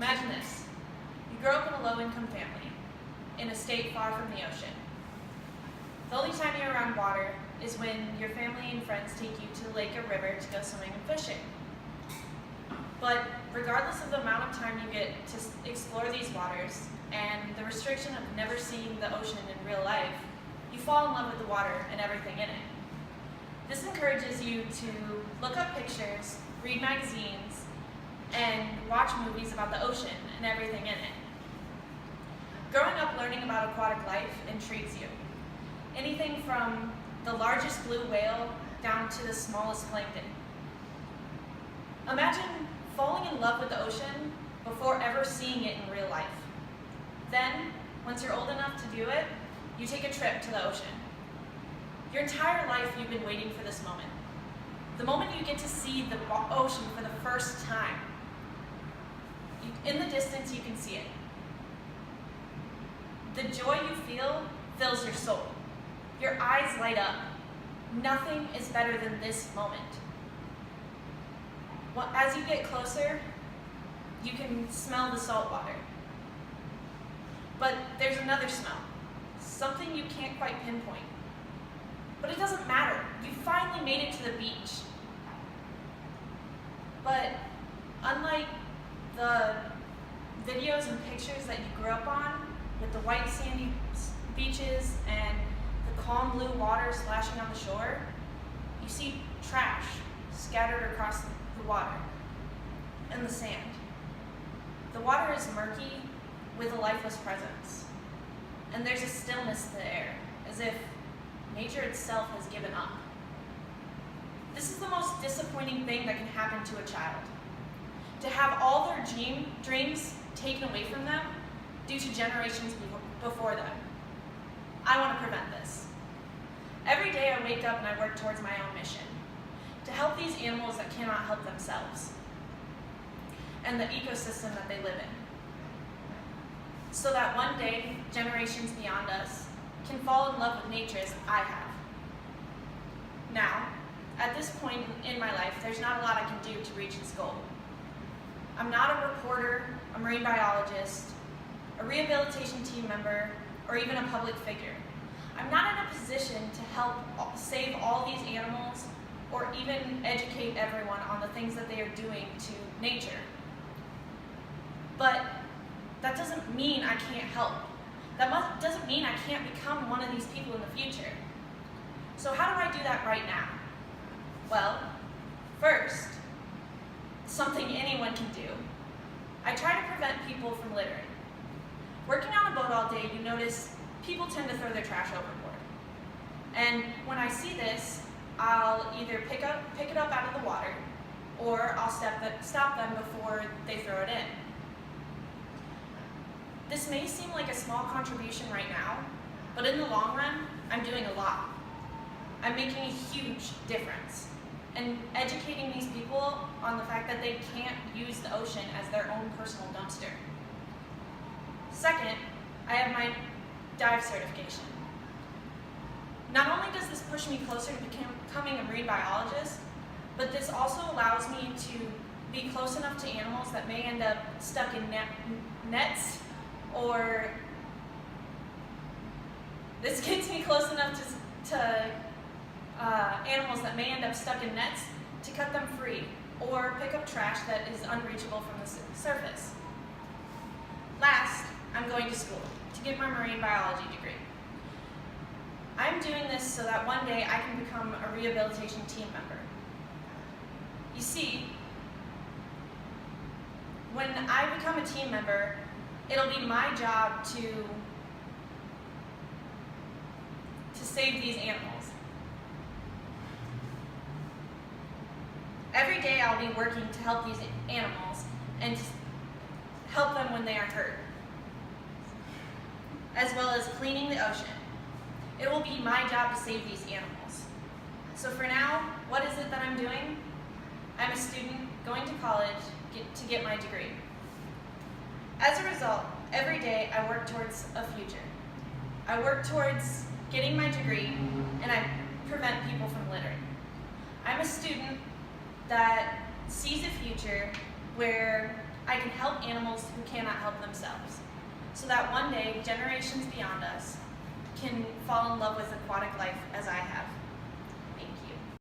Imagine this. You grow up in a low-income family, in a state far from the ocean. The only time you're around water is when your family and friends take you to the lake or river to go swimming and fishing. But regardless of the amount of time you get to explore these waters and the restriction of never seeing the ocean in real life, you fall in love with the water and everything in it. This encourages you to look up pictures, read magazines, and watch movies about the ocean and everything in it. Growing up learning about aquatic life intrigues you. Anything from the largest blue whale down to the smallest plankton. Imagine falling in love with the ocean before ever seeing it in real life. Then, once you're old enough to do it, you take a trip to the ocean. Your entire life you've been waiting for this moment. The moment you get to see the ocean for the first time. In the distance you can see it. The joy you feel fills your soul. Your eyes light up. Nothing is better than this moment. Well, as you get closer, you can smell the salt water. But there's another smell, something you can't quite pinpoint. But it doesn't matter. You finally made it to the beach. But unlike the videos and pictures that you grew up on, with the white sandy beaches and the calm blue water splashing on the shore, you see trash scattered across the water and the sand. The water is murky with a lifeless presence, and there's a stillness to the air, as if nature itself has given up. This is the most disappointing thing that can happen to a child. To have all their dreams taken away from them due to generations before them. I want to prevent this. Every day I wake up and I work towards my own mission, to help these animals that cannot help themselves, and the ecosystem that they live in, so that one day, generations beyond us can fall in love with nature as I have. Now, at this point in my life, there's not a lot I can do to reach this goal. I'm not a reporter, a marine biologist, a rehabilitation team member, or even a public figure. I'm not in a position to help save all these animals or even educate everyone on the things that they are doing to nature. But that doesn't mean I can't help. That doesn't mean I can't become one of these people in the future. So how do I do that right now? Well, first, something anyone can do. I try to prevent people from littering. Working on a boat all day, you notice people tend to throw their trash overboard. And when I see this, I'll either pick it up out of the water, or I'll stop them before they throw it in. This may seem like a small contribution right now, but in the long run, I'm doing a lot. I'm making a huge difference and educating these people on the fact that they can't use the ocean as their own personal dumpster. Second, I have my dive certification. Not only does this push me closer to becoming a marine biologist, but this also allows me to be close enough to animals that may end up stuck in nets, or this gets me close enough to animals that may end up stuck in nets to cut them free, or pick up trash that is unreachable from the surface. Last, I'm going to school to get my marine biology degree. I'm doing this so that one day I can become a rehabilitation team member. You see, when I become a team member, it'll be my job to save these animals. Every day I'll be working to help these animals and to help them when they are hurt, as well as cleaning the ocean. It will be my job to save these animals. So for now, what is it that I'm doing? I'm a student going to college to get my degree. As a result, every day I work towards a future. I work towards getting my degree, and I prevent people from littering. I'm a student that sees a future where I can help animals who cannot help themselves, so that one day generations beyond us can fall in love with aquatic life as I have.